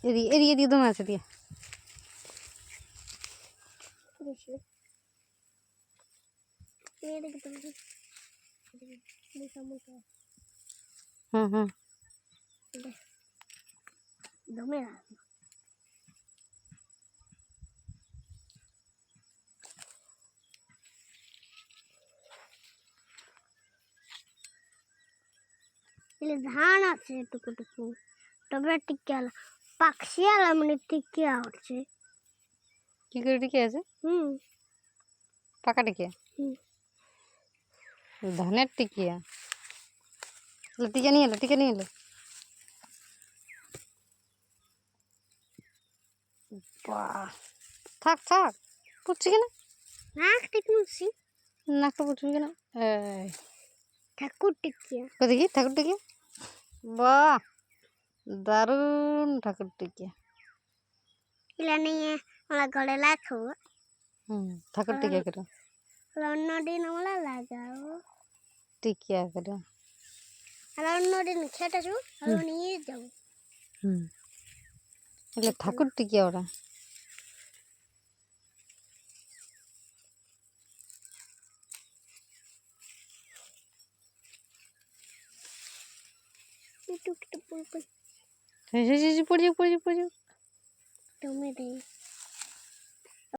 এদিকে দমে আছে দিয়ে হুম দমে ধান আছে টুকু টুকু তবে টিকে পাখি আলা মানে টিকে আছে কি করে টিকে আছে পাকা টিকিয়া ধানের টিকিয়া টিকা নিয়ে এলো বাহ থাক পুড়ছে কেন নাক টিকছি নাকটা পুড়ছে কেন ঠাকুর টিকিয়া দেখি ঠাকুর টিকিয়া বাহ দারুণ ঠাকুর টিকিয়া এলা নিয়ে আমরা ঘরে রাখো ঠাকুর টিকিয়া করে অন্যদিন আমরা লাগাও টিকিয়া করে আর অন্যদিন খেতে যাবো নিয়ে যাবো এগুলো ঠাকুর টিকিয়া ওরা একটু একটু পড়ে যাও টমেটো